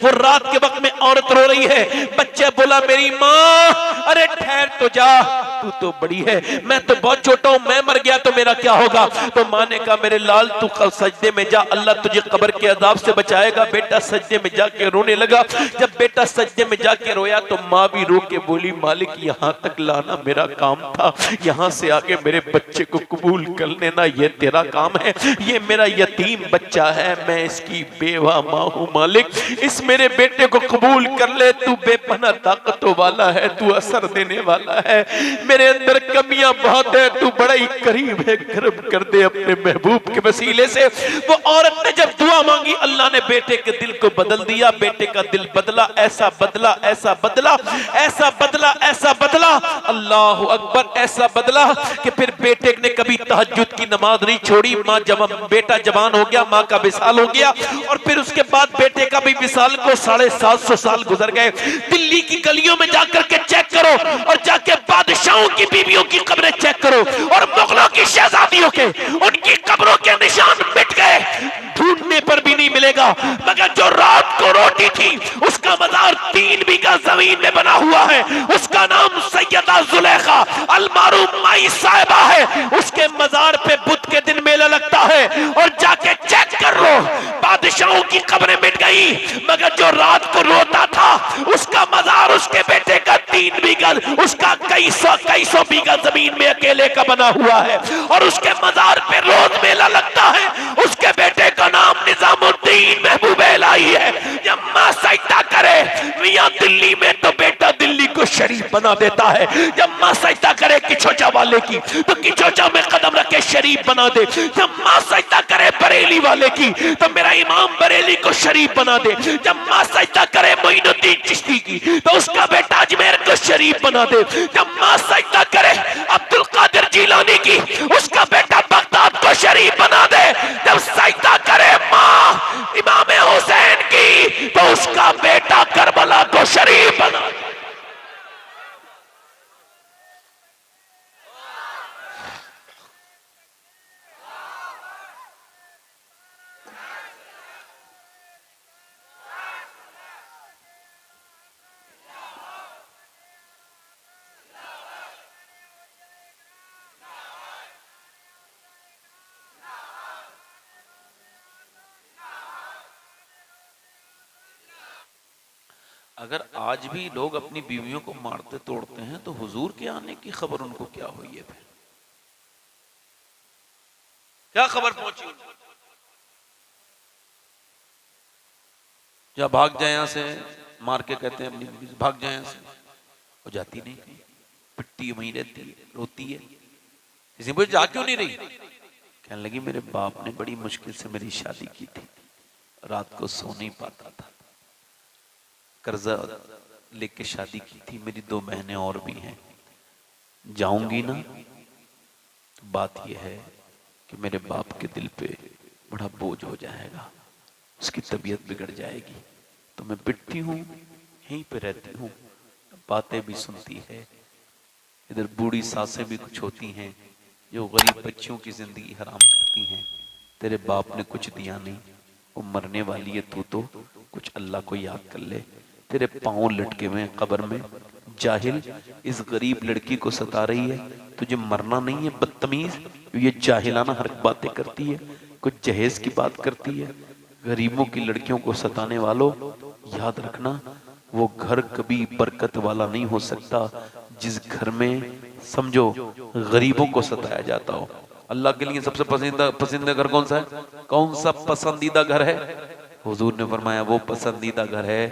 वो रात के वक्त में औरत रो रही है, बच्चे बोला मेरी माँ, अरे ठहर तो जा, तू तो बड़ी है, मैं तो बहुत छोटा हूं, मैं मर गया तो मेरा क्या होगा। तो माँ ने कहा मेरे लाल तू कल सजदे में जा, अल्लाह तुझे कब्र के अजाब से बचाएगा। बेटा सजदे में जाके रोने लगा। जब बेटा सजदे में जाके रोया तो माँ भी रो के बोली मालिक यहाँ तक लाना मेरा काम था, यहाँ से आगे मेरे बच्चे को कबूल कर लेना ये तेरा काम है। ये मेरा यतीम बच्चा है, मैं इसकी बेवा माँ हूँ मालिक, इस मेरे बेटे को कबूल कर ले, तू बेपनाह ताकतों वाला है, तू असर देने वाला है, मेरे अंदर कमियां बहुत है, तू बड़ा ही करीब है, करम कर दे अपने महबूब के वसीले से। वो औरत ने जब दुआ मांगी अल्लाह ने बेटे के दिल को बदल दिया। बेटे का दिल बदला, ऐसा बदला, ऐसा बदला, ऐसा बदला, ऐसा बदला, अल्लाह अकबर, ऐसा बदला कि फिर बेटे ने कभी तहज्जुद की नमाज नहीं छोड़ी। माँ जब बेटा जवान हो गया, माँ का विसाल हो गया, और फिर उसके बाद बेटे का भी विसाल को 750 साल गुजर गए। दिल्ली की गलियों में जाकर के चेक करो, और जाके बादशाहों की बीवियों की कब्रें चेक करो, और मुगलों की शहजादियों के उनकी कब्रों के निशान मिट गए, ढूंढने पर भी नहीं मिलेगा। मगर जो रात को रोटी थी उसका मजार 3 बीघा जमीन में बना हुआ है, उसका नाम सैयदा जुलेखा अलमारूफ माई साहिबा है, उसके मजार पे बुध के दिन मेला लगता है, और जाके चेक कर लो, बादशाहों की कब्रें मिट गई, मगर जो रात को रोता था उसका मजार उसके बेटे का 3 बीघा, उसका कई सौ बीघा जमीन में अकेले का बना हुआ है, और उसके मजार पे रोज मेला लगता है। उसके बेटे का नाम निजामुद्दीन महबूब इलाही है। जब माँ सजदा करे मियाँ दिल्ली में तो बेटा दिल्ली को शरीफ बना देता है। जब माँ सजदा करे किचोचा वाले की तो किचोचा में कदम रखे शरीफ बना दे। जब माँ सजदा करे बरेली वाले की तो मेरा इमाम बरेली को शरीफ बना दे। जब माँ सजदा करे मोइनुद्दीन चिश्ती की तो उसका बेटा अजमेर को शरीफ बना दे। जब माँ सजदा करे अब्दुल कादिर जिलानी की उसका बेटा बगदाद को शरीफ बना दे। जब सजदा करे माँ इमाम हुसैन की तो उसका बेटा करबला को शरीफ बना दे। अगर आज भी लोग अपनी बीवियों को मारते तोड़ते हैं तो हुजूर के आने की खबर उनको क्या हुई है? फिर क्या खबर पहुंची उनको? या भाग जाए यहां से, मार के कहते हैं अपनी बीवी से भाग जाए यहां से, वो जाती नहीं, पिटती वहीं रहती है, रोती है। किसी मुझे जा क्यों नहीं रही? कहने लगी मेरे बाप ने बड़ी मुश्किल से मेरी शादी की थी, रात को सो नहीं पाता था, कर्जा लेके शादी की थी, मेरी 2 बहनें और भी हैं, जाऊंगी ना तो बात यह है कि मेरे बाप के दिल पे बड़ा बोझ हो जाएगा, उसकी तबीयत बिगड़ जाएगी, तो मैं पिटती हूँ, यहीं पे रहती हूँ, बातें भी सुनती है। इधर बूढ़ी सासें भी कुछ होती हैं जो गरीब बच्चियों की जिंदगी हराम करती हैं। तेरे बाप ने कुछ दिया नहीं, वो मरने वाली है, तू तो कुछ अल्लाह को याद कर ले। तेरे पांव लटके हुए कब्र में, जाहिल इस गरीब लड़की को सता रही है, तुझे मरना नहीं है बदतमीज, ये जाहिलाना हर बातें करती है, कुछ जहेज की बात करती है। गरीबों की लड़कियों को सताने वालों याद रखना, वो घर कभी बरकत वाला नहीं हो सकता जिस घर में समझो गरीबों को सताया जाता हो। अल्लाह के लिए सबसे पसंदीदा घर कौन सा है? कौन सा पसंदीदा घर है? हुजूर ने फरमाया वो पसंदीदा घर है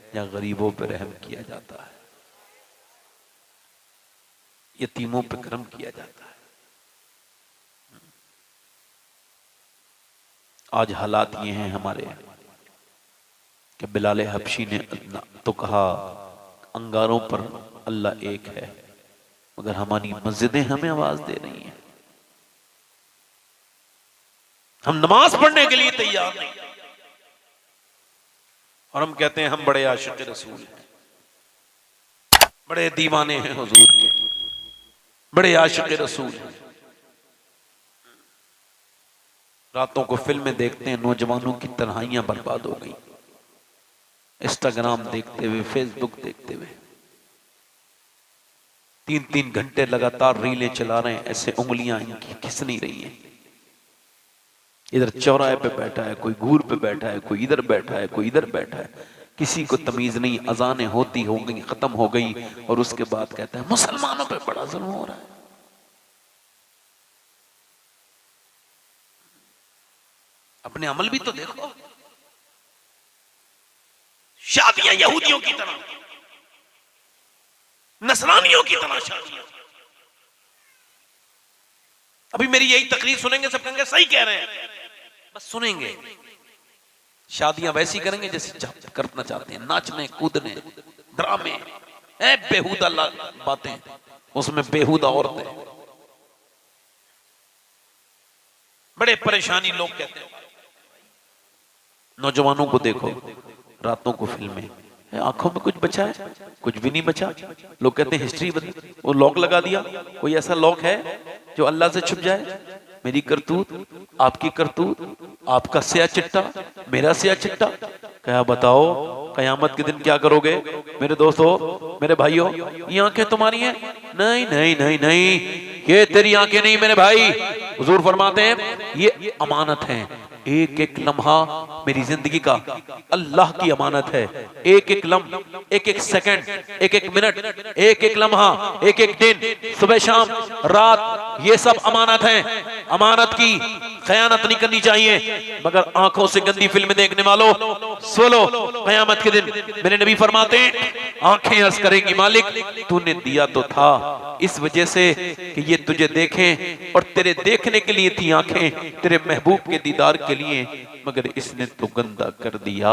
जहां गरीबों पर रहम किया जाता है, यतीमों पर करम किया जाता है। आज हालात ये हैं हमारे कि बिलाल हबशी ने तो कहा अंगारों पर अल्लाह एक है, मगर हमारी मस्जिदें हमें आवाज दे रही हैं, हम नमाज पढ़ने के लिए तैयार नहीं, और हम कहते हैं हम बड़े आशिक रसूल हैं, बड़े दीवाने हैं हुजूर के, बड़े आशिक रसूल हैं। रातों को फिल्में देखते हैं, नौजवानों की तन्हाइयां बर्बाद हो गई। इंस्टाग्राम देखते हुए, फेसबुक देखते हुए 3-3 घंटे लगातार रीलें चला रहे हैं, ऐसे उंगलियां इनकी खिस नहीं रही हैं। इधर चौराहे पे बैठा है, कोई घूर पे बैठा है, कोई इधर बैठा है, कोई इधर बैठा है, किसी को तमीज नहीं। अजानें होती हो गई, खत्म हो गई, और उसके बाद कहता है मुसलमानों पे बड़ा जुल्म हो रहा है। अपने अमल भी तो देखो। शादियां यहूदियों की तरह, नसरानियों की तरह शादियां। अभी मेरी यही तकरीर सुनेंगे, सब कहेंगे सही कह रहे हैं, बस सुनेंगे। शादियां वैसी करेंगे जैसे करना चाहते हैं, नाचने कूदने, ड्रामे, बेहुदा बातें, उसमें बेहुदा औरतें। बड़े परेशानी लोग कहते हैं। नौजवानों को देखो, रातों को फिल्में, आंखों में कुछ बचा है? कुछ भी नहीं बचा। लोग कहते हैं हिस्ट्री बदली, वो लॉक लगा दिया। कोई ऐसा लॉक है जो अल्लाह से छुप जाए? मेरी करतूत, आपकी करतूत, आपका स्या चिट्टा, मेरा स्या चिट्टा, क्या बताओ कयामत के दिन क्या करोगे? मेरे दोस्तों, मेरे भाइयों, ये आंखें तुम्हारी हैं? नहीं नहीं नहीं नहीं, ये तेरी आंखें नहीं मेरे भाई। हुजूर फरमाते हैं ये अमानत है। एक एक लम्हा मेरी जिंदगी का अल्लाह की अमानत है। एक एक लम्हा, एक एक सेकंड, एक एक मिनट, एक एक लम्हा, एक एक दिन, सुबह शाम रात, ये सब अमानत है। अमानत की खयानत नहीं करनी चाहिए। मगर आंखों से गंदी फिल्म देखने वालों, सुनो, कयामत के दिन मेरे नबी फरमाते हैं आंखें अर्ज करेंगी मालिक तूने दिया तो था इस वजह से कि ये तुझे देखें, और तेरे देखने के लिए थी आंखें, तेरे महबूब के दीदार के लिए, मगर इसने तो गंदा कर दिया,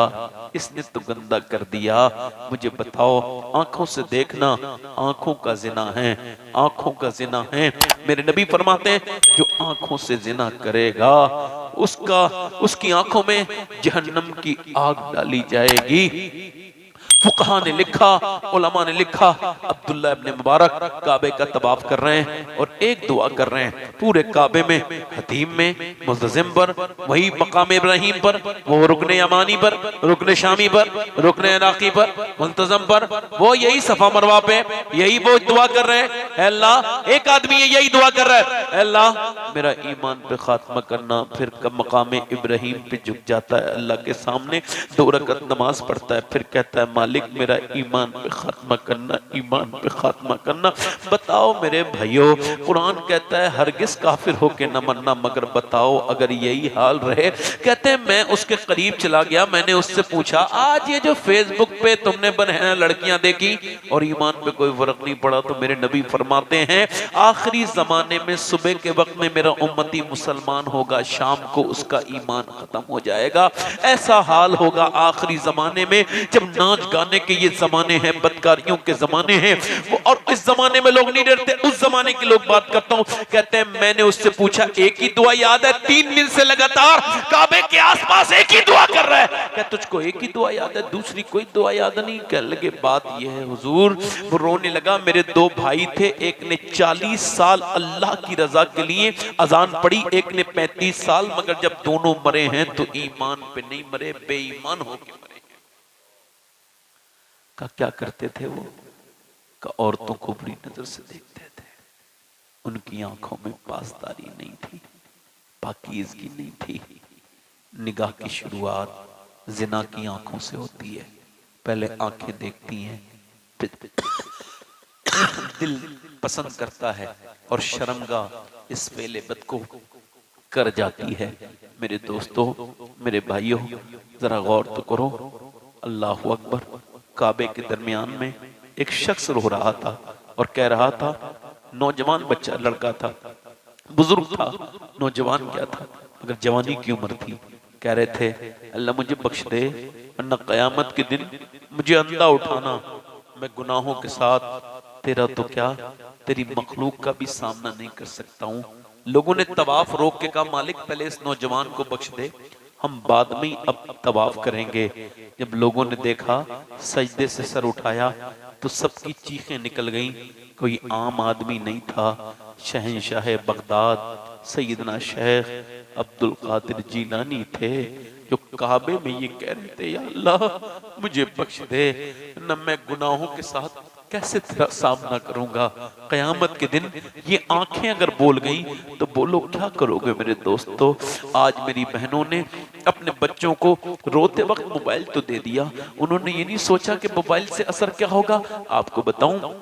इसने तो गंदा कर दिया। मुझे बताओ, आंखों से देखना आंखों का जिना है, आंखों का जिना है। मेरे नबी फरमाते हैं जो आंखों से जिना करेगा उसकी आंखों में जहन्नम की आग डाली जाएगी। फुकहा ने लिखा, उलमा ने लिखा, अब्दुल्ला इब्ने मुबारक काबे का तवाफ कर रहे हैं और एक दुआ कर रहे हैं पूरे काबे में, हतीम में, मुल्तजिम पर, वही मकाम इब्राहिम पर, वो रुकने यमानी पर, रुकने शामी पर, रुकने इराकी पर, मुल्तजिम पर, वो यही सफा मरवा पे यही वो दुआ कर रहे हैं। अल्लाह, एक आदमी यही दुआ कर रहा है, अल्लाह मेरा ईमान पे खात्मा करना। फिर मकाम इब्राहिम पे झुक जाता है अल्लाह के सामने, 2 रकात नमाज पढ़ता है, फिर कहता है मालिक मेरा ईमान पे खात्मा करना, ईमान पे खात्मा करना। बताओ मेरे भाइयों, कुरान कहता है हरगिज काफिर होके न मरना, मगर बताओ अगर यही हाल रहे। कहते हैं मैं उसके करीब चला गया, मैंने उससे पूछा आज ये जो फेसबुक पे तुमने बहन लड़कियां देखी और ईमान पे कोई फर्क नहीं पड़ा, तो मेरे नबी फरमाते हैं आखिरी जमाने में सुबह के वक्त में मेरा उम्मती मुसलमान होगा, शाम को उसका ईमान खत्म हो जाएगा। ऐसा हाल होगा आखिरी जमाने में जब नाच गाने के ये जमाने हैं, बदकारियों के जमाने हैं, वो और इस जमाने में लोग नहीं डरते, उस जमाने की लोग बात करता हूं। कहते हैं मैंने उससे पूछा एक ही दुआ याद है? 3 दिन से लगातार काबे के आसपास एक ही दुआ कर रहा है। क्या तुझको एक ही दुआ याद है, दूसरी कोई दुआ याद नहीं? कह लगे बात यह है हुजूर, वो रोने लगा, मेरे 2 भाई थे, एक ने 40 साल अल्लाह की रजा के लिए अजान पढ़ी, एक ने 35 साल, मगर जब दोनों मरे हैं तो ईमान पे नहीं मरे, बेईमान होके मरे। का क्या करते थे वो? का औरतों को बुरी नजर से देखते थे, उनकी आंखों में पासदारी नहीं थी, पाकीज़गी नहीं थी। निगाह की शुरुआत जिना की आंखों से होती है, पहले आंखें देखती हैं, दिल पसंद करता है और शर्मगाह इस फेले बद को कर जाती है। मेरे दोस्तों, मेरे भाइयों, जरा गौर तो करो। अल्लाहु अकबर। काबे के दरमियान में एक शख्स रो रहा था और कह रहा था, नौजवान बच्चा लड़का था, बुजुर्ग था, नौजवान क्या था, अगर जवानी की उम्र थी, कह रहे थे अल्लाह मुझे बख्श दे, वरना कयामत के दिन मुझे अंधा उठाना, मैं गुनाहों के साथ तेरा तो क्या तेरी मखलूक का भी सामना नहीं कर सकता हूँ। लोगों ने तवाफ रोक के कहा मालिक पहले इस नौजवान को बख्श दे, हम बाद में ही अब तवाफ करेंगे। जब लोगों ने देखा सजदे से सर उठाया तो सबकी चीखें निकल गईं। कोई आम आदमी नहीं था, शहंशाह बगदाद सैयदना शेख अब्दुल कादिर जीलानी थे, जो जो काबे में ये कह रहे थे, या अल्लाह मुझे बख्श दे, न मैं गुनाहों के साथ कैसे तेरा सामना करूंगा कयामत के दिन। ये आंखें अगर बोल गई तो बोलो क्या करोगे मेरे दोस्तों। आज मेरी बहनों ने अपने बच्चों को रोते वक्त मोबाइल तो दे दिया, उन्होंने ये नहीं सोचा कि मोबाइल से असर क्या होगा। आपको बताऊं,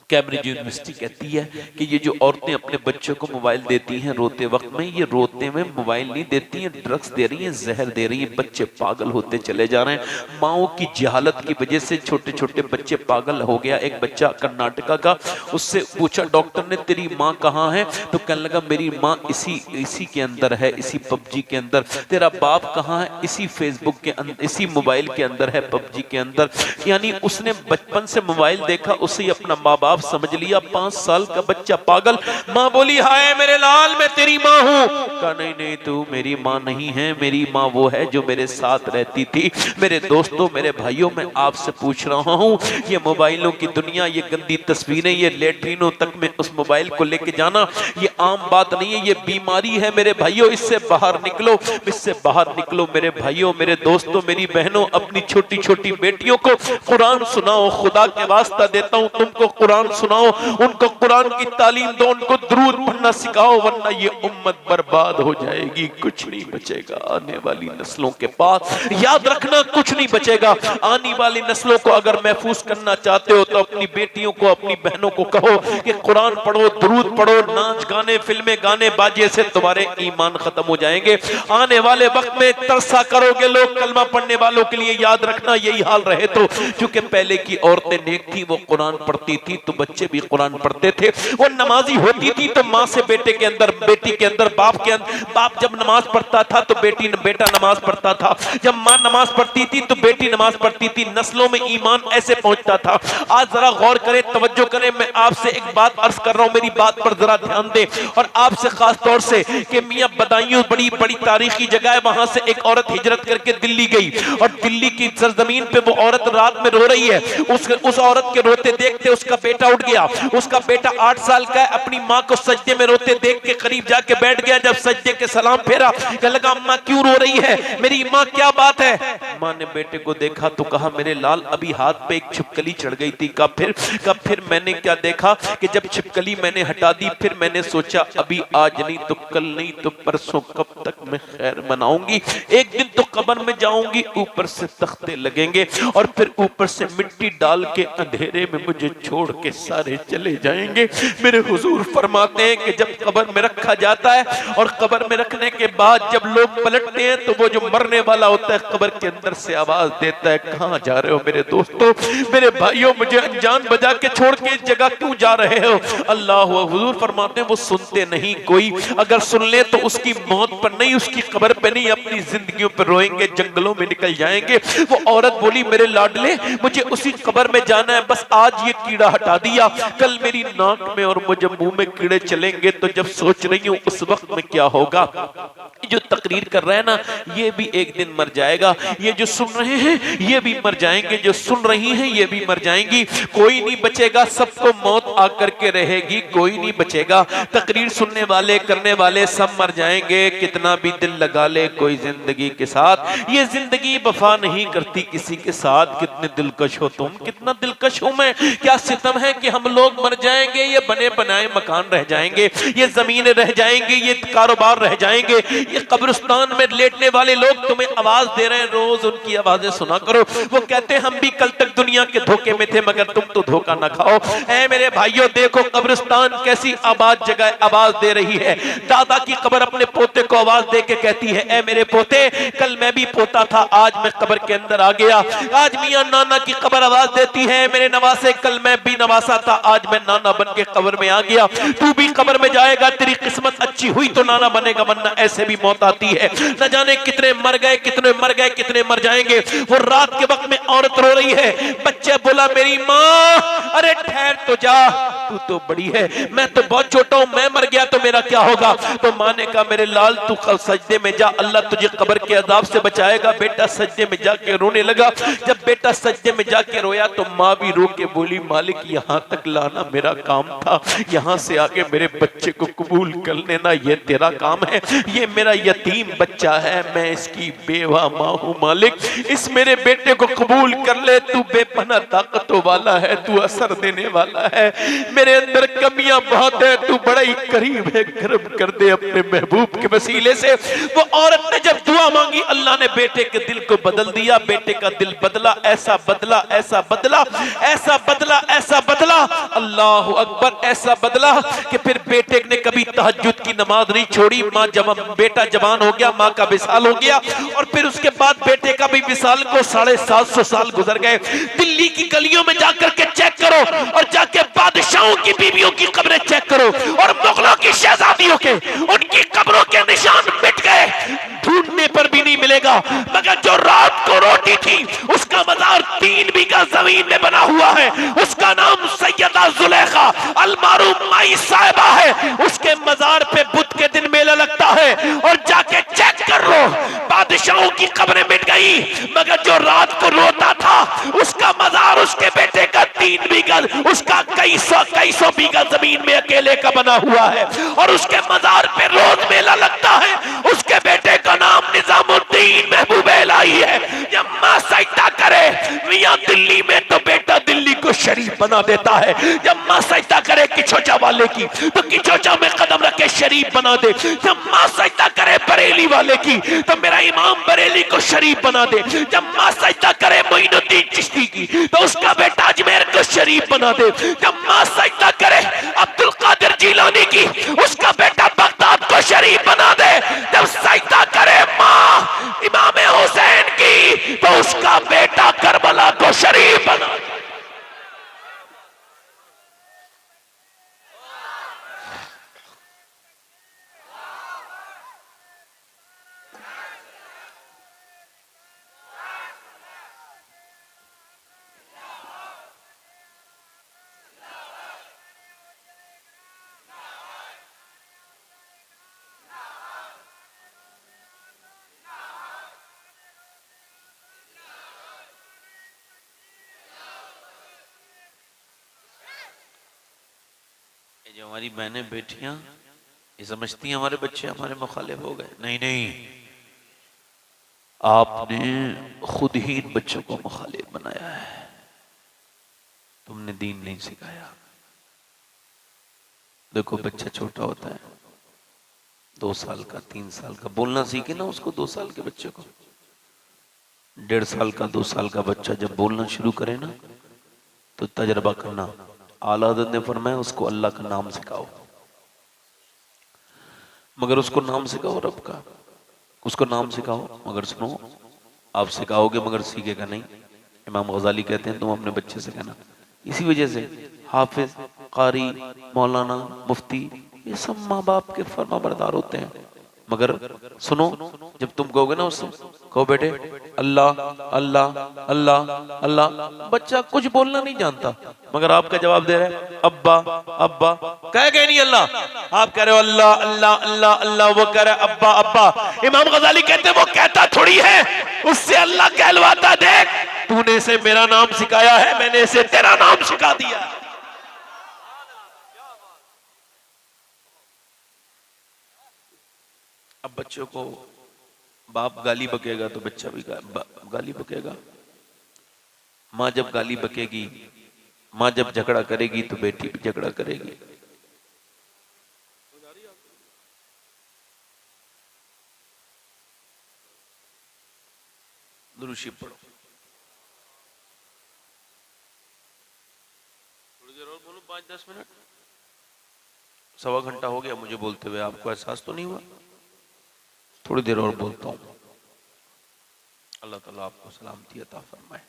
कैम्ब्रिज यूनिवर्सिटी कहती है कि ये जो औरतें अपने बच्चों को मोबाइल देती हैं रोते वक्त में, ये रोते में मोबाइल नहीं देती हैं, ड्रग्स दे रही हैं, जहर दे रही हैं। बच्चे पागल होते चले जा रहे हैं माओ की जहालत की वजह से। छोटे छोटे बच्चे पागल हो गया। एक बच्चा कर्नाटका का, उससे पूछा डॉक्टर ने तेरी माँ कहाँ है, तो कहने लगा मेरी माँ इसी के अंदर है, इसी पबजी के अंदर। तेरा बाप कहाँ है, इसी फेसबुक के अंदर, इसी मोबाइल के अंदर है, पबजी के अंदर। यानी उसने बचपन से मोबाइल देखा, उसे ही अपना माँ बाप समझ लिया। 5 साल का बच्चा पागल। माँ बोली हाय मेरे लाल मैं तेरी माँ हूँ। कहा नहीं नहीं तू मेरी माँ नहीं है, मेरी माँ वो है जो मेरे साथ रहती थी। मेरे दोस्तों मेरे भाइयों मैं आपसे पूछ रहा हूँ, ये मोबाइलों की दुनिया, ये गंदी तस्वीरें, ये लेटरिनों तक में उस मोबाइल को लेके जाना, ये आम बात नहीं है, ये बीमारी है मेरे भाइयों। इससे बाहर निकलो, इससे बाहर निकलो मेरे भाइयों, मेरे दोस्तों, मेरी बहनों। अपनी छोटी छोटी बेटियों को कुरान सुनाओ, खुदा के वास्ता देता हूँ तुमको कुरान सुनाओ, उनको कुरान की तालीम दो, उनको दुरूद पढ़ना सिखाओ, वरना ये उम्मत बर्बाद हो जाएगी, कुछ नहीं बचेगा आने वाली नस्लों के पास। याद रखना कुछ नहीं बचेगा। आने वाली नस्लों को अगर महफूज करना चाहते हो तो अपनी बेटियों को, अपनी बहनों को कहो कि कुरान पढ़ो, दुरूद पढ़ो। नाच गाने, फिल्में, गाने बाजे से तुम्हारे ईमान खत्म हो जाएंगे। आने वाले वक्त में तरसा करोगे लोग कलमा पढ़ने वालों के लिए। याद रखना यही हाल रहे तो, क्योंकि पहले की औरतें नेक थी, वो कुरान पढ़ती थी तो बच्चे भी कुरान पढ़ते थे। वो नमाजी होती थी तो माँ से बेटे के अंदर, बेटी के अंदर बाप के अंदर, बाप जब नमाज पढ़ता था तो बेटा नमाज पढ़ता था। जब माँ नमाज पढ़ती थी तो बेटी नमाज पढ़ती थी। नस्लों में ईमान ऐसे पहुंचता था। आज जरा गौर करें, तवज्जो करें। मैं आपसे एक बात अर्ज कर रहा हूं, मेरी बात पर जरा ध्यान दें। और आपसे खास तौर से कि मियां बदायूं बड़ी बड़ी तारीखी जगह है, वहां से एक औरत हिजरत करके दिल्ली गई और दिल्ली की सरजमीन पे वो औरत रात में रो रही है। उस औरत के रोते देखते उसका बेटा उठ गया। उसका बेटा 8 साल का है, अपनी माँ को सजदे में रोते देख के करीब जाके बैठ गया। जब सजदे के सलाम फेरा, कहने लगा अम्मा क्यों रो रही है, मेरी माँ क्या बात है। माँ ने बेटे को देखा तो कहा मेरे लाल अभी हाथ पे एक छिपकली चढ़ गई थी। कब फिर मैंने क्या देखा कि जब छिपकली मैंने हटा दी, फिर मैंने सोचा अभी आज नहीं तो कल नहीं तो परसों कब तक मैं खैर मनाऊंगी। एक दिन तो कब्र में जाऊंगी, ऊपर से तख्ते लगेंगे और फिर ऊपर से मिट्टी डाल के अंधेरे में मुझे छोड़ के सारे चले जाएंगे। मेरे हुजूर फरमाते हैं कि जब कब्र में रखा जाता है और कब्र में रखने के बाद जब लोग पलटते हैं तो वो जो मरने वाला होता है कब्र के अंदर से आवाज देता है कहां जा रहे हो मेरे दोस्तों, मेरे भाइयों, मुझे अनजान बजा के छोड़ के इस जगह क्यों जा रहे हो। अल्लाह हुजूर फरमाते हैं वो सुनते नहीं कोई, अगर सुन ले तो उसकी मौत पर नहीं, उसकी कब्र पे नहीं, अपनी जिंदगियों पर रोएंगे, जंगलों में निकल जाएंगे। वो औरत बोली मेरे लाडले मुझे उसी कब्र में जाना है, बस आज ये कीड़ा हटा दिया, कल मेरी नाक में और मुझे मुंह में कीड़े चलेंगे। तो जब सोच रही हूँ उस वक्त में क्या होगा। जो तकरीर कर रहे हैं ना, ये भी एक दिन मर जाएगा। ये जो सुन रहे हैं ये भी मर जाएंगे, जो सुन रही हैं ये भी मर जाएंगी। कोई नहीं बचेगा, सबको मौत आकर के रहेगी, कोई नहीं बचेगा। तकरीर सुनने वाले, करने वाले सब मर जाएंगे। कितना भी दिल लगा ले कोई जिंदगी के साथ, ये जिंदगी वफा नहीं करती किसी के साथ। कितने दिलकश हो तुम, कितना दिलकश हूं मैं। क्या सितम है कि हम लोग मर जाएंगे, ये बने बनाए मकान रह जाएंगे, ये जमीनें रह जाएंगे, ये कारोबार रह जाएंगे। ये कब्रिस्तान में लेटने वाले लोग तुम्हें आवाज दे रहे हैं, रोज उनकी आवाजें सुना करो। वो कहते हैं हम भी कल तक दुनिया के धोखे में थे मगर तुम तो धोखा ना खाओ। ऐ मेरे भाइयों देखो कब्रिस्तान कैसी आबाद जगह आवाज दे रही है। दादा की कब्र अपने पोते को आवाज दे के कहती है ऐ मेरे पोते कल मैं भी पोता था, आज मैं कब्र के अंदर आ गया। आज मियां नाना की कब्र आवाज देती है मेरे नवासे कल मैं भी नवासा था, आज मैं नाना बन के कब्र में आ गया। तू भी कब्र में जाएगा, तेरी किस्मत अच्छी हुई तो नाना बनेगा, वरना ऐसे भी मौत आती है। न जाने कितने मर गए, कितने मर गए, कितने मर जाएंगे। वो रात के वक्त में औरत रो रही है, बच्चे बोला मेरी माँ, अरे ठहर तो जा, तू तो बड़ी है, मैं तो बहुत छोटा हूं, मैं मर गया तो मेरा क्या होगा। तो माँ ने कहा मेरे लाल तू कल सजदे में जा, अल्लाह तुझे कब्र के अजाब से बचाएगा। बेटा सजदे में जाके रोने लगा। जब बेटा सजदे में जाके रोया तो माँ भी रो के बोली मालिक ये यहाँ तक लाना मेरा काम था, यहाँ से आगे मेरे बच्चे को कबूल कर लेना ये तेरा काम है। ये मेरा यतीम बच्चा है, मैं इसकी बेवा माँ हूँ मालिक, इस मेरे बेटे को कबूल कर ले। तू बेपना ताकतों वाला है, तू असर देने वाला है, मेरे अंदर कमियां बहुत है, तू बड़ा ही करीब है, करम कर दे अपने महबूब के वसीले से। वो औरत ने जब दुआ मांगी, अल्लाह ने बेटे के दिल को बदल दिया। बेटे का दिल बदला, ऐसा बदला, ऐसा बदला, ऐसा बदला, ऐसा बदला, अल्लाह अकबर, ऐसा बदला कि फिर बेटे ने कभी तहज्जुद की नमाज नहीं छोड़ी। माँ जब बेटा जवान हो गया, माँ का विसाल हो गया, और फिर उसके बाद बेटे का भी विसाल को 750 साल गुजर गए। दिल्ली की गलियों में जाकर के चेक करो, और जाके बादशाहों की बीवियों की कब्रें चेक करो, और मुगलों की शहजादियों के उनकी कब्रों के निशान मिट गए, ढूंढने पर भी नहीं मिलेगा। मगर जो रात को रोटी थी, उसका मजार 3 बीघा जमीन में बना हुआ है, उसका नाम सैयदा जुलेखा अलमारूफ माई साहिबा है। उसके मजार पे बुध के दिन मेला लगता है, और जाके चेक कर लो, बादशाहों की कब्रें मिट गई, मगर जो रात को रोता था उसका मजार उसके बेटे का 3 बीघा, उसका कई सौ बीघा जमीन में अकेले का बना हुआ है, और उसके मजार पे रोज मेला लगता है। उसके बेटे का नाम निजामुद्दीन महबूब इलाही है। जब माँ सजदा करे मियां दिल्ली में, तो बेटा दिल्ली को शरीफ बना देता है। जब माँ सजदा करे किचोचा वाले की, तो किचोचा में कदम रखे शरीफ बना दे। जब माँ सजदा करे बरेली वाले की, तो मेरा इमाम बरेली को शरीफ बना दे। जब माँ सजदा करे मोइनुद्दीन चिश्ती की, तो उसका बेटा अजमेर को शरीफ बना दे। जब माँ सजदा करे अब्दुल कादिर जिलानी की, उसका बेटा बगदाद को शरीफ बना दे। जब सजदा करे माँ इमाम हुसैन की, तो उसका बेटा करबला को शरीफ बना दे। जो हमारी बहनें बेटियां ये समझती हैं हमारे बच्चे हमारे मुखालिफ हो गए। नहीं नहीं, आपने खुद ही इन बच्चों को मुखालिफ बनाया है, तुमने दीन नहीं सिखाया। देखो बच्चा छोटा होता है, 2 साल का 3 साल का, बोलना सीखे ना उसको। 2 साल के बच्चे को, 1.5 साल का 2 साल का बच्चा जब बोलना शुरू करे ना, तो तजर्बा करना। आला हज़रत ने फरमाया उसको अल्लाह का नाम सिखाओ, मगर उसको नाम सिखाओ रब का, उसको नाम सिखाओ। मगर सुनो, आप सिखाओगे मगर सीखेगा नहीं। इमाम गजाली कहते हैं तुम अपने बच्चे से कहना। इसी वजह से हाफिज, कारी, मौलाना, मुफ्ती, ये सब माँ बाप के फर्मा बरदार होते हैं। मगर सुनो, जब तुम कहोगे ना उससे, कहो बेटे अल्लाह अल्लाह अल्लाह अल्लाह, बच्चा कुछ बोलना नहीं जानता, मगर आपका जवाब दे रहा है अब्बा अब्बा। कह गए नहीं अल्लाह, आप कह रहे हो अल्लाह अल्लाह अल्लाह अल्लाह, वो कह रहे अब्बा अब्बा। इमाम गजाली कहते वो कहता थोड़ी है, उससे अल्लाह कहलवाता। देख तूने इसे मेरा नाम सिखाया है, मैंने इसे तेरा नाम सिखा दिया। अब बच्चों को बाप गाली बकेगा तो बच्चा भी गाली बकेगा। माँ जब गाली बकेगी, माँ जब झगड़ा करेगी, तो बेटी भी झगड़ा करेगी। दुरूशी पढ़ो। थोड़ी देर और बोलो, 5-10 मिनट। 1.25 घंटा हो गया मुझे बोलते हुए, आपको एहसास तो नहीं हुआ? थोड़ी देर और बोलता हूँ। अल्लाह ताला आपको सलामती अता फरमाए।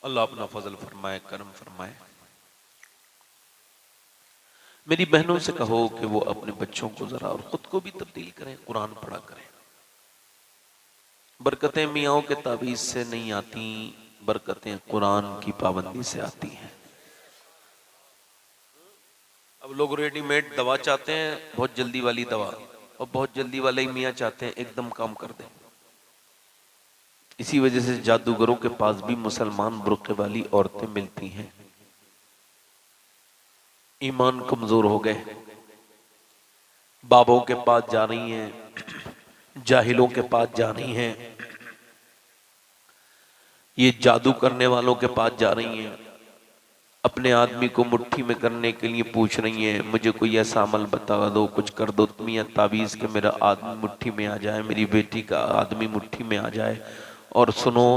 अल्लाह अपना फजल फरमाए, करम फरमाए। मेरी बहनों से कहो कि वो अपने बच्चों को जरा और खुद को भी तब्दील करें, कुरान पढ़ा करें। बरकतें मियाओं के ताबीज से नहीं आती, बरकतें कुरान की पाबंदी से आती हैं। अब लोग रेडीमेड दवा चाहते हैं, बहुत जल्दी वाली दवा, और बहुत जल्दी वाले ही मियाँ चाहते हैं एकदम काम कर दें। इसी वजह से जादूगरों के पास भी मुसलमान बुर्के वाली औरतें मिलती हैं। ईमान कमजोर हो गए, बाबों के पास जा रही हैं, जाहिलों के पास जा रही हैं, ये जादू करने वालों के पास जा रही हैं, अपने आदमी को मुट्ठी में करने के लिए पूछ रही हैं, मुझे कोई ऐसा अमल बता दो, कुछ कर दो मियां ताबीज के मेरा आदमी मुट्ठी में आ जाए, मेरी बेटी का आदमी मुट्ठी में आ जाए। और सुनो,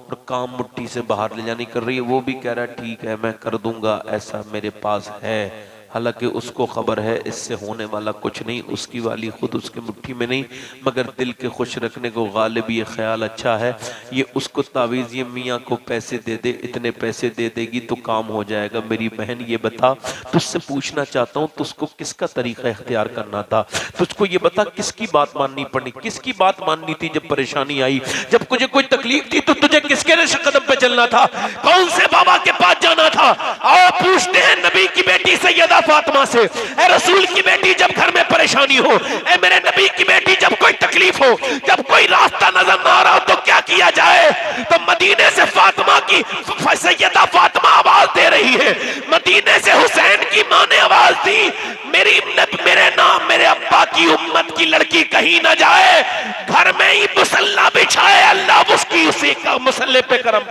और काम मुट्ठी से बाहर ले जाने कर रही है, वो भी कह रहा है ठीक है मैं कर दूंगा, ऐसा मेरे पास है। हालांकि उसको खबर है इससे होने वाला कुछ नहीं, उसकी वाली खुद उसके मुट्ठी में नहीं, मगर दिल के खुश रखने को गालिब ये ख्याल अच्छा है, ये उसको तावीज़ ये मियाँ को पैसे दे दे, इतने पैसे दे देगी तो काम हो जाएगा। मेरी बहन ये बता, तुझसे पूछना चाहता हूँ तुझको किसका तरीका इख्तियार करना था, तुझको ये बता किसकी बात माननी पड़ी, किसकी बात माननी थी जब परेशानी आई, जब तुझे कोई तकलीफ थी तो तुझे किसके कदम पे चलना था, कौन से बाबा के पास जाना था। आओ पूछते हैं नबी की बेटी सैयदा फातिमा से, ए रसूल की बेटी जब घर में परेशानी हो, ए मेरे नबी की बेटी जब कोई तकलीफ हो, जब कोई रास्ता नजर ना आ रहा हो तो क्या किया जाए। तो मदीने से फातिमा की सैयदा फातिमा आवाज दे रही है, मदीने से हुसैन की मां ने आवाज दी, मेरे नाम मेरे अब्बा की उम्मत की लड़की कहीं ना जाए, घर में ही मुसल्ला बिछाए, अल्लाह उसकी उसी का मुसल्ले पे करम।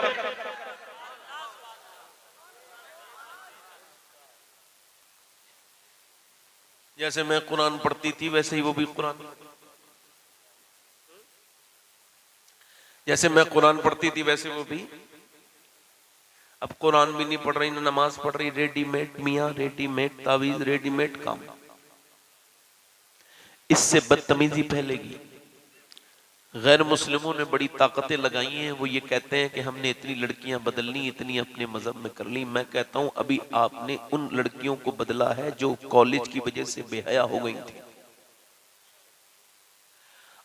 जैसे मैं कुरान पढ़ती थी वैसे ही वो भी कुरान, जैसे मैं कुरान पढ़ती थी वैसे वो भी। अब कुरान भी नहीं पढ़ रही, ना नमाज पढ़ रही, रेडीमेड मियाँ, रेडीमेड तावीज, रेडीमेड काम। इससे बदतमीजी फैलेगी। गैर मुस्लिमों ने बड़ी ताकतें लगाई हैं, वो ये कहते हैं कि हमने इतनी लड़कियां बदलनी, इतनी अपने मजहब में कर ली। मैं कहता हूं अभी आपने उन लड़कियों को बदला है जो कॉलेज की वजह से बेहया हो गई थी,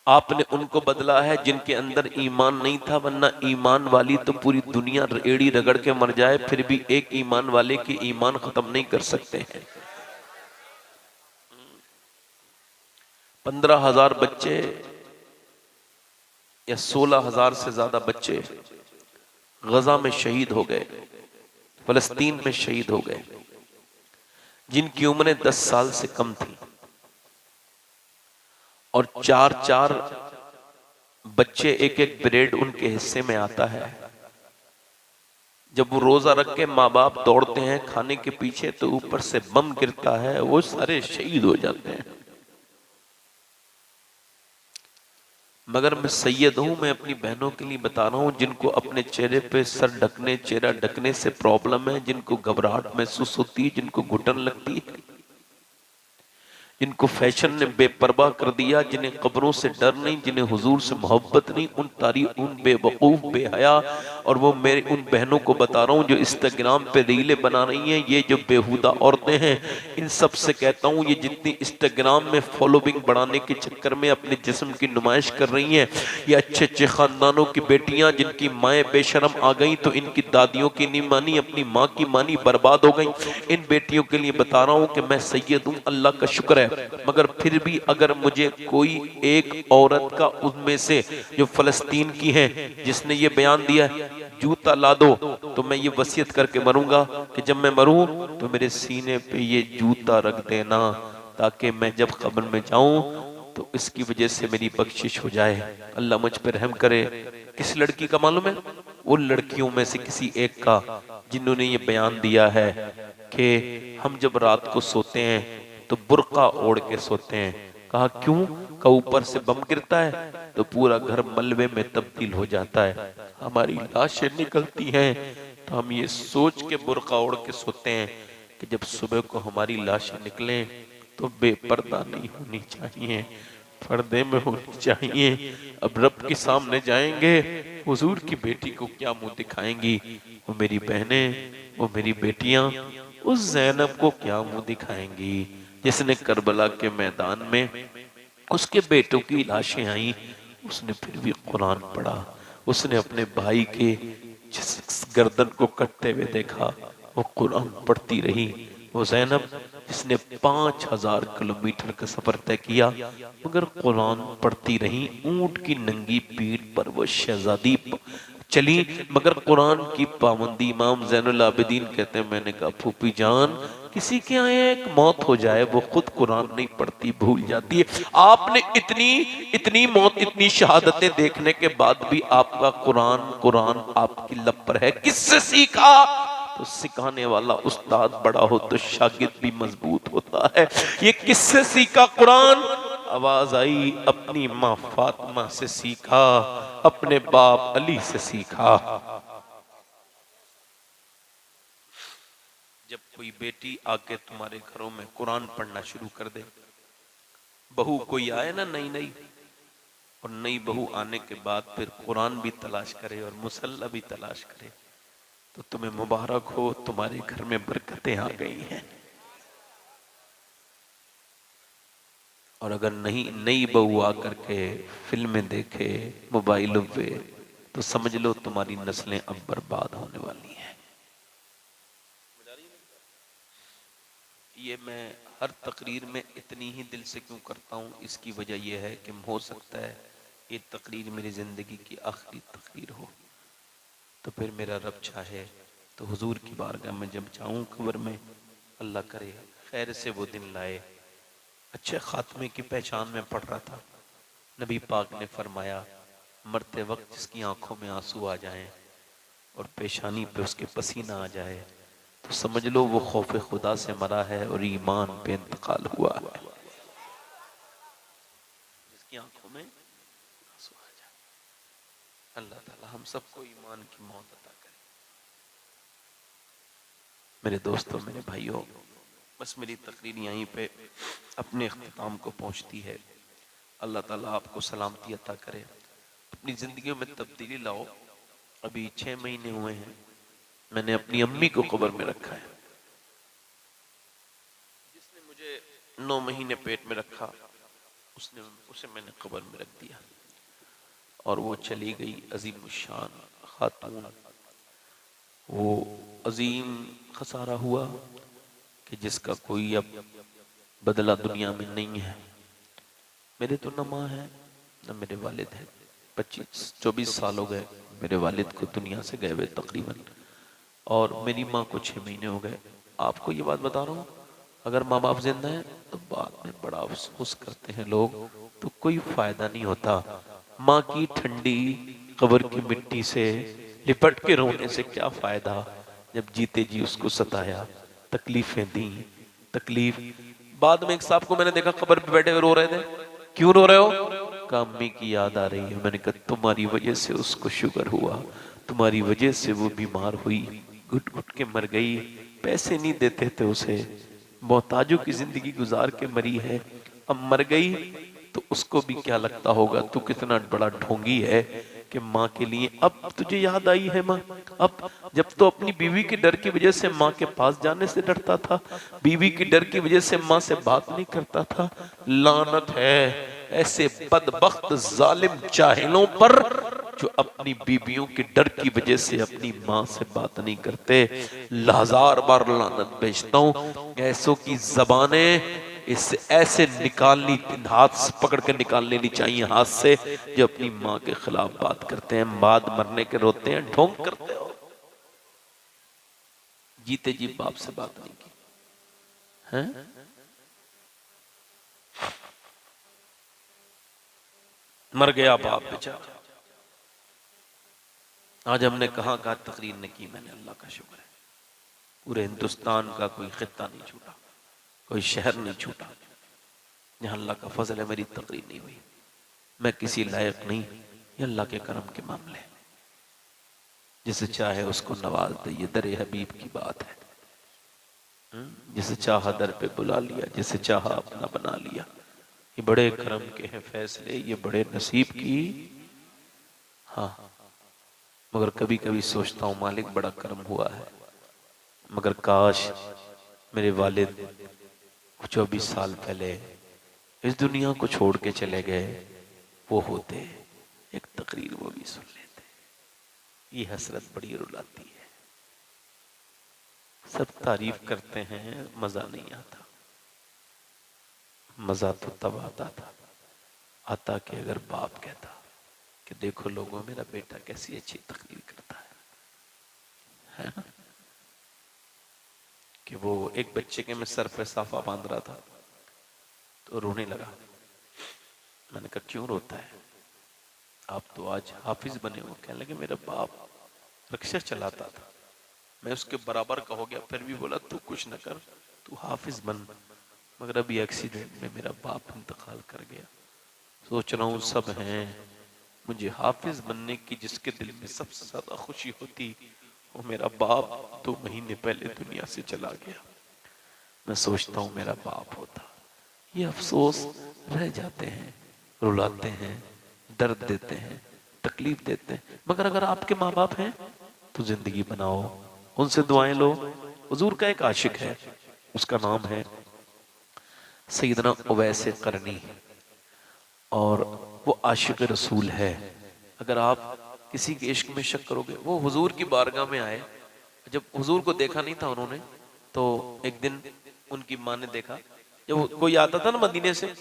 आपने उनको बदला है जिनके अंदर ईमान नहीं था, वरना ईमान वाली तो पूरी दुनिया एड़ी रगड़ के मर जाए फिर भी एक ईमान वाले के ईमान खत्म नहीं कर सकते हैं। 15,000 बच्चे या 16,000 से ज्यादा बच्चे गजा में शहीद हो गए, फलस्तीन में शहीद हो गए, जिनकी उम्रें 10 साल से कम थी, और 4-4 बच्चे एक एक ब्रेड उनके हिस्से में आता है। जब वो रोजा रख के माँ बाप दौड़ते हैं खाने के पीछे तो ऊपर से बम गिरता है, वो सारे शहीद हो जाते हैं। मगर मैं सैयद हूं, मैं अपनी बहनों के लिए बता रहा हूं जिनको अपने चेहरे पे सर ढकने, चेहरा ढकने से प्रॉब्लम है, जिनको घबराहट महसूस होती है, जिनको घुटन लगती है, जिनको फैशन ने बेपरवाह कर दिया, जिन्हें कब्रों से डर नहीं, जिन्हें हुजूर से मोहब्बत नहीं, उन बेवकूफ बेहया। और वो मेरे उन बहनों को बता रहा हूँ जो इंस्टाग्राम पे रीलें बना रही हैं, ये जो बेहुदा औरतें हैं, इन सब से कहता हूँ ये जितनी इंस्टाग्राम में फॉलोइंग बढ़ाने के चक्कर में अपने जिस्म की नुमाइश कर रही हैं, ये अच्छे अच्छे खानदानों की बेटियां जिनकी माएँ बेशरम आ गई तो इनकी दादियों की नहीं मानी, अपनी माँ की मानी, बर्बाद हो गई। इन बेटियों के लिए बता रहा हूँ कि मैं सैयद हूँ, अल्लाह का शुक्र है, मगर फिर भी अगर मुझे कोई एक औरत का उनमें से जो फलस्तीन की है जिसने ये बयान दिया जूता ला दो, तो मैं ये वसीयत करके मरूंगा कि जब मैं मरूं तो मेरे सीने पे ये जूता रख देना, ताकि मैं जब कब्र में जाऊं तो इसकी वजह से मेरी बख्शिश हो जाए। अल्लाह मुझ पर रहम करे। किस लड़की का मालूम है? वो लड़कियों में से किसी एक का जिन्होंने ये बयान दिया है कि हम जब रात को सोते हैं तो बुर्का ओढ़ के सोते हैं। कहा क्यों? का ऊपर से बम गिरता है तो पूरा घर मलबे में तब्दील हो जाता है, हमारी लाशें निकलती हैं, तो हम ये सोच के बुर्का ओढ़ के सोते हैं कि जब सुबह को हमारी लाशें निकलें तो बेपर्दा नहीं होनी चाहिए, पर्दे में होनी चाहिए। अब रब के सामने जाएंगे, हुजूर की बेटी को क्या मुंह दिखाएंगी? वो मेरी बहनें, वो मेरी बेटियां उस ज़ैनब को क्या मुंह दिखाएंगी जिसने करबला के मैदान में उसके बेटों की लाशें आई, उसने फिर भी कुरान पढ़ा, उसने अपने भाई के जिस गर्दन को कटते हुए देखा वो कुरान पढ़ती रही। वो ज़ैनब जिसने 5000 किलोमीटर का सफर तय किया मगर कुरान पढ़ती रही। ऊंट की नंगी पीठ पर वो शहजादी चली मगर कुरान की पाबंदी। इमाम ज़ैनुल आबिदीन कहते हैं, मैंने कहा फूफी जान, किसी के यहाँ एक मौत हो जाए वो खुद कुरान नहीं पढ़ती, भूल जाती है। आपने इतनी इतनी मौत, इतनी शहादतें देखने के बाद भी आपका कुरान कुरान आपकी लब पर है। किससे सीखा? तो सिखाने वाला उस्ताद बड़ा हो तो शागिर्द भी मजबूत होता है। ये किससे सीखा कुरान? आवाज आई, अपनी माँ फातिमा से सीखा, अपने बाप अली से सीखा। जब कोई बेटी आके तुम्हारे घरों में कुरान पढ़ना शुरू कर दे, बहू कोई आए ना नई नई, और नई बहू आने के बाद फिर कुरान भी तलाश करे और मुसल्ला भी तलाश करे, तो तुम्हें मुबारक हो, तुम्हारे घर में बरकतें आ गई हैं। और अगर नई बहू आकर के फिल्में देखे मोबाइलों पे, तो समझ लो तुम्हारी नस्लें अब बर्बाद होने वाली हैं। ये मैं हर तकरीर में इतनी ही दिल से क्यों करता हूँ, इसकी वजह यह है कि हो सकता है ये तकरीर मेरी ज़िंदगी की आखिरी तकरीर हो, तो फिर मेरा रब चाहे तो हुजूर की बारगाह में जब जाऊँ कब्र में, अल्लाह करे खैर से वो दिन लाए। अच्छे खात्मे की पहचान में पढ़ रहा था, नबी पाक ने फरमाया, मरते वक्त जिसकी आंखों में आंसू आ जाएं और पेशानी पे उसके पसीना आ जाए, तो समझ लो वो खौफ खुदा से मरा है और ईमान पे इंतकाल हुआ है। जिसकी आंखों में आंसू आ जाए, अल्लाह ताला हम सबको ईमान की मौत अता करे। मेरे दोस्तों, मेरे भाइयों, बस मेरी तकरीर यहीं पे अपने इख्तिताम को पहुंचती है। अल्लाह ताला आपको सलामती अता करे, अपनी जिंदगी में तब्दीली लाओ। अभी 6 महीने हुए हैं, मैंने अपनी अम्मी को कब्र में रखा है। जिसने मुझे 9 महीने पेट में रखा, उसे मैंने कब्र में रख दिया और वो चली गई अजीम शान खातून। वो अजीम खसारा हुआ कि जिसका कोई अब बदला दुनिया में नहीं है। मेरे तो न माँ है न मेरे वालिद है। 25-24 साल हो गए मेरे वालिद को दुनिया से गए हुए तकरीबन, और मेरी माँ को 6 महीने हो गए। आपको ये बात बता रहा हूँ, अगर माँ बाप जिंदा है तो बाद में बड़ा अफसोस करते हैं लोग, तो कोई फायदा नहीं होता। माँ की ठंडी कब्र की मिट्टी से लिपट के रोने से क्या फायदा, जब जीते जी उसको सताया, तकलीफें दी। तकलीफ बाद में एक साहब को मैंने देखा कब्र पे बैठे हुए रो रहे थे। क्यों रो रहे हो? कहा अम्मी की याद आ रही है। मैंने कहा तुम्हारी वजह से उसको शुगर हुआ, तुम्हारी वजह से वो बीमार हुई, घुट घुट के मर गई, पैसे नहीं देते थे उसे, मोहताजों की जिंदगी गुजार के मरी है, अब मर गई तो उसको भी क्या लगता होगा तू कितना बड़ा ढोंगी है कि माँ के लिए अब तुझे याद आई है माँ। अब जब तो अपनी बीवी के डर की वजह से माँ के पास जाने से डरता था, बीवी की डर की वजह से माँ से बात नहीं करता था। लानत है ऐसे बदबख्त जालिम जाहिलों पर जो अपनी बीबियों के डर की वजह से अपनी माँ से बात नहीं करते। 1000 बार लानत भेजता हूँ। ऐसों की जबानें इससे ऐसे निकालनी, हाथ पकड़ के निकाल लेनी चाहिए हाथ से, जो अपनी माँ के खिलाफ बात करते हैं, बाद मरने के रोते हैं, ढोंग करते हो। जीते जी बाप से बात नहीं की है। मर गया बाप बेचारा। आज हमने कहाँ कहाँ तकरीर ने की, मैंने अल्लाह का शुक्र है पूरे हिंदुस्तान का कोई खित्ता नहीं छूटा, कोई शहर नहीं छूटा जहाँ अल्लाह का फजल है मेरी तकरीर नहीं हुई। मैं किसी लायक नहीं, ये अल्लाह के करम के मामले, जिसे चाहे उसको नवाज दे, ये दर हबीब की बात है। जिसे चाहा दर पे बुला लिया, जिसे चाहा अपना बना लिया। ये बड़े करम के हैं फैसले, ये बड़े नसीब की। हाँ, मगर कभी कभी सोचता हूँ मालिक बड़ा करम हुआ है, मगर काश मेरे वालिद 24 साल पहले इस दुनिया को छोड़ के चले गए, वो होते एक तकरीर वो भी सुन लेते। ये हसरत बड़ी रुलाती है। सब तारीफ करते हैं, मजा नहीं आता। मजा तो तब आता कि अगर बाप कहता कि देखो लोगों, मेरा बेटा कैसी अच्छी तकरीर करता है ना। कि वो एक बच्चे के मैं सर पे साफा बांध रहा था तो रोने लगा। मैंने कहा क्यों रोता है, आप तो आज हाफिज बने हो। कहने लगे मेरा बाप रिक्शा चलाता था, मैं उसके बराबर का हो गया, फिर भी बोला तू कुछ न कर, तू हाफिज बन, मगर अभी एक्सीडेंट में मेरा बाप इंतकाल कर गया। सोच रहा हूँ सब हैं, मुझे हाफिज बनने की जिसके दिल में सबसे ज्यादा खुशी होती वो मेरा बाप 2 महीने पहले दुनिया से चला गया। मैं सोचता हूँ मेरा बाप होता। ये अफसोस रह जाते हैं, रुलाते हैं, दर्द देते हैं, तकलीफ देते हैं। मगर अगर आपके माँ बाप हैं तो जिंदगी बनाओ, उनसे दुआएं लो। हुजूर का एक आशिक है, उसका नाम है सैयदना उवैस करनी, और वो आशिक रसूल है। अगर आप किसी के इश्क में शक करोगे, वो हुजूर की बारगाह में आए, जब हुजूर को देखा नहीं था उन्होंने, तो एक दिन उनकी माँ ने देखा, जब कोई आता था ना मदीने से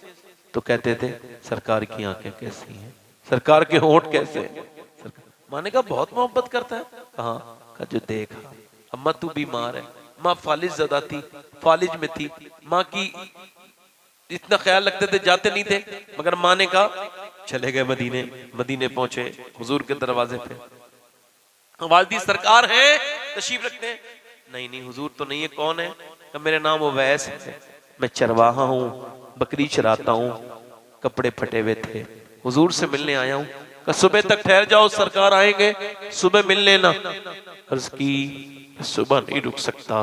तो कहते थे सरकार की आंखें कैसी हैं, सरकार के होंठ कैसे हैं। माँ ने कहा बहुत मोहब्बत करता है। कहा जो देखा, अम्मा तू बीमार है, माँ फालिज ज़दा थी, फालिज में थी, माँ की इतना ख्याल रखते थे, जाते नहीं थे, मगर माँ ने कहा चले गए मदीने। मदीने पहुंचे, हुजूर के दरवाजे पे वालदी सरकार है, तशरीफ रखते हैं। नहीं नहीं हुजूर तो नहीं है, कौन है? कहा मेरा नाम उवैस है, मैं चरवाहा हूँ, बकरी चराता हूँ, कपड़े फटे हुए थे, हुजूर से मिलने आया हूँ। कहा सुबह तक ठहर जाओ, सरकार आएंगे, सुबह मिल लेना। अर्ज की सुबह नहीं रुक सकता,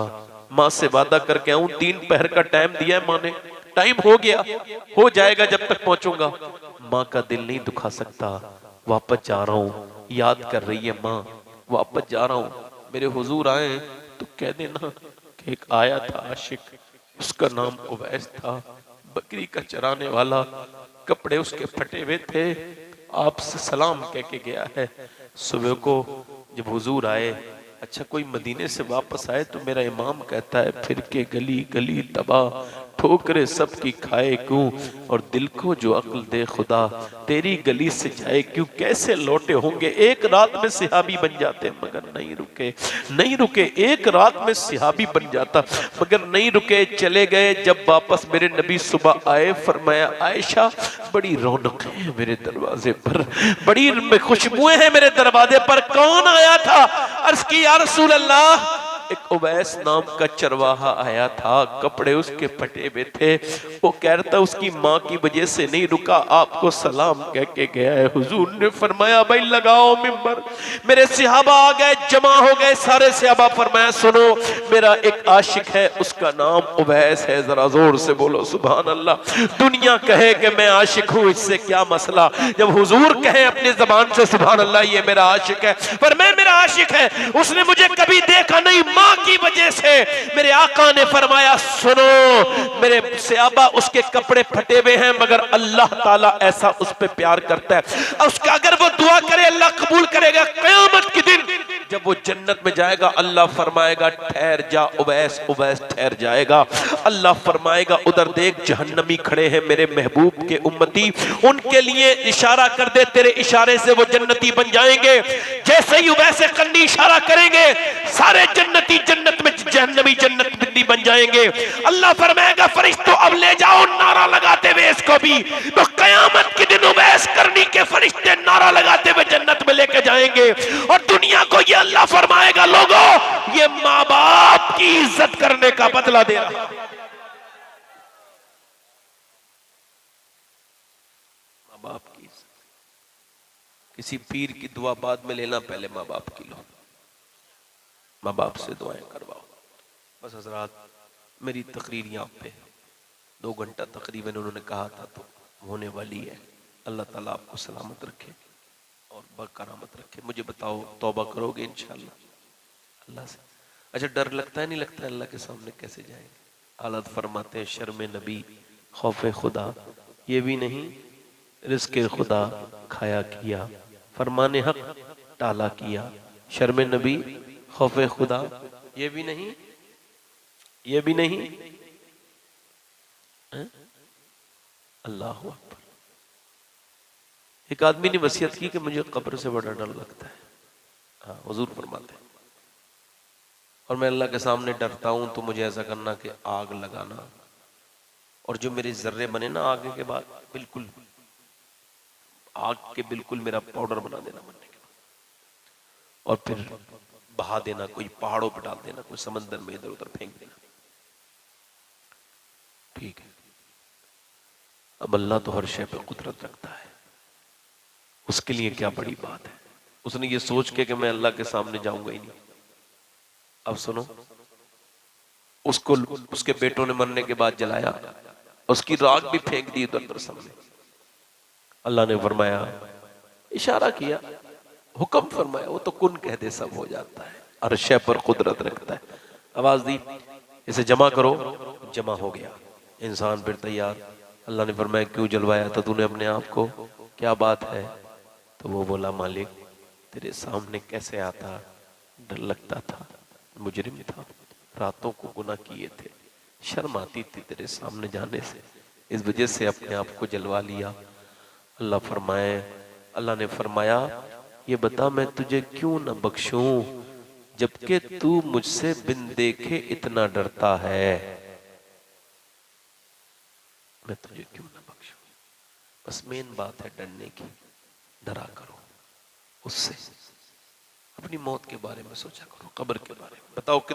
माँ से वादा करके आऊं, 3 पहर का टाइम दिया है माँ ने, टाइम हो गया, हो जाएगा जब तक पहुंचूंगा। माँ का दिल नहीं दुखा सकता, वापस जा रहा हूँ। याद कर रही है माँ, वापस जा रहा हूँ, मेरे हुजूर आए तो कह देना कि एक आया था आशिक, उसका नाम उवैस था, बकरी का चराने वाला, कपड़े उसके फटे हुए थे, आपसे सलाम कह के गया है। सुबह को जब हुजूर आए, अच्छा कोई मदीने से वापस आए तो मेरा इमाम कहता है फिर के गली गली तबाह, ठोकरे सबकी खाए क्यों, और दिल को जो अक्ल दे खुदा, तेरी गली से जाए क्यों। कैसे लौटे होंगे, एक रात में सिहाबी बन जाते मगर नहीं रुके, नहीं रुके, एक रात में सिहाबी बन जाता मगर नहीं रुके, चले गए। जब वापस मेरे नबी सुबह आए, फरमाया आयशा बड़ी रौनक है मेरे दरवाजे पर, बड़ी खुशबुएं हैं मेरे दरवाजे पर, कौन आया था? अर्ज की या रसूल अल्लाह, एक उवैस नाम का चरवाहा आया था, कपड़े उसके फटे हुए थे, वो कह रहा था उसकी माँ की वजह से नहीं रुका, आपको सलाम कह के गया है। हुजूर ने फरमाया भाई लगाओ मिंबर। मेरे सहाबा आ गए, जमा हो गए सारे सहाबा। फरमाया सुनो, मेरा एक आशिक है, उसका नाम उवैस है, जरा जोर से बोलो सुभान अल्लाह। दुनिया कहे कि मैं आशिक हूँ, इससे क्या मसला, जब हुजूर कहे अपनी जबान से सुभान अल्लाह ये मेरा आशिक है, पर मैं मेरा आशिक है, उसने मुझे कभी देखा नहीं, माँ की वजह से। मेरे आका ने फरमाया सुनो, मेरे सहाबा उसके कपड़े फटे हुए हैं मगर अल्लाह ताला ऐसा उस पे प्यार करता है, उसका अगर वो दुआ करे अल्लाह कबूल करेगा। क़यामत के दिन जब वो जन्नत में जाएगा, अल्लाह फरमाएगा ठहर जा उवैस, उवैस ठहर जाएगा। अल्लाह फरमाएगा उधर देख जहन्नमी खड़े हैं मेरे महबूब के उम्मती, उनके लिए इशारा कर दे, तेरे इशारे से वो जन्नती बन जाएंगे। जैसे ही उवैस करनी इशारा करेंगे, सारे जन्नती जन्नत में, जहन्नमी जन्नत में बन जाएंगे। अल्लाह फरमाएगा फरिश्तों अब ले जाओ, नारा लगाते हुए इसको भी। तो कयामत के दिन उवैस करनी के फरिश्ते नारा लगाते हुए जन्नत में लेके जाएंगे। और दुनिया को ये अल्लाह फरमाएगा लोगों, ये माँ बाप की इज्जत करने का बदला दे रहा। माँ बाप की इज्जत, किसी पीर की दुआ बाद में लेना, पहले माँ बाप की लो, माँ बाप से दुआएं करवाओ। बस हजरात, मेरी तकरीर यहाँ पे 2 घंटा तकरीबन उन्होंने कहा था तो होने वाली है। अल्लाह ताला आपको सलामत रखे और बकरामत रखे। मुझे बताओ तौबा करोगे इंशाअल्लाह अल्लाह से? अच्छा डर लगता है, नहीं लगता? अल्लाह के सामने कैसे जाएंगे? हालत फरमाते हैं शर्म नबी खौफ खुदा ये भी नहीं, रिज़्क़ खुदा खाया किया, फरमाने हक टाला किया। शर्म नबी खौफ खुदा ये भी नहीं, ये भी नहीं है? अल्लाह अकबर। एक आदमी ने वसीयत की कि मुझे कब्र से बड़ा डर लगता है। हाँ, हुजूर फरमाते हैं, और मैं अल्लाह के सामने डरता हूं तो मुझे ऐसा करना कि आग लगाना, और जो मेरे जर्रे बने ना आगे के बाद, बिल्कुल आग के बिल्कुल मेरा पाउडर बना देना बनने के बाद, और फिर बहा देना, कोई पहाड़ों पर डाल देना, कोई समंदर में इधर उधर फेंक देना। ठीक है, अब अल्लाह तो हर शय पे कुदरत रखता है, उसके लिए क्या बड़ी बात है। उसने ये सोच के कि मैं अल्लाह के सामने जाऊंगा ही नहीं। अब सुनो, उसको उसके बेटों ने मरने के बाद जलाया, उसकी राख भी फेंक दी उधर उधर सामने। अल्लाह ने फरमाया, इशारा किया, हुक्म फरमाया, वो तो कुन कह दे सब हो जाता है, हर शय पर कुदरत रखता है। आवाज दी, इसे जमा करो, जमा हो गया। इंसान फिर तैयार। अल्लाह ने फरमाया, क्यों जलवाया था तूने अपने आप को, क्या बात है? तो वो बोला, मालिक तेरे सामने कैसे आता, डर लगता था, मुजरिम था, रातों को गुनाह किए थे, शर्म आती थी तेरे सामने जाने से, इस वजह से अपने आप को जलवा लिया। अल्लाह ने फरमाया, ये बता मैं तुझे क्यों न बख्शूं, जबकि तू मुझसे बिन देखे इतना डरता है, मैं तुझे क्यों न बख्शूं। बस मेन बात है डरने की, डरा करो उससे, अपनी मौत के बारे में सोचा करो, कब्र के बारे में। बताओ कि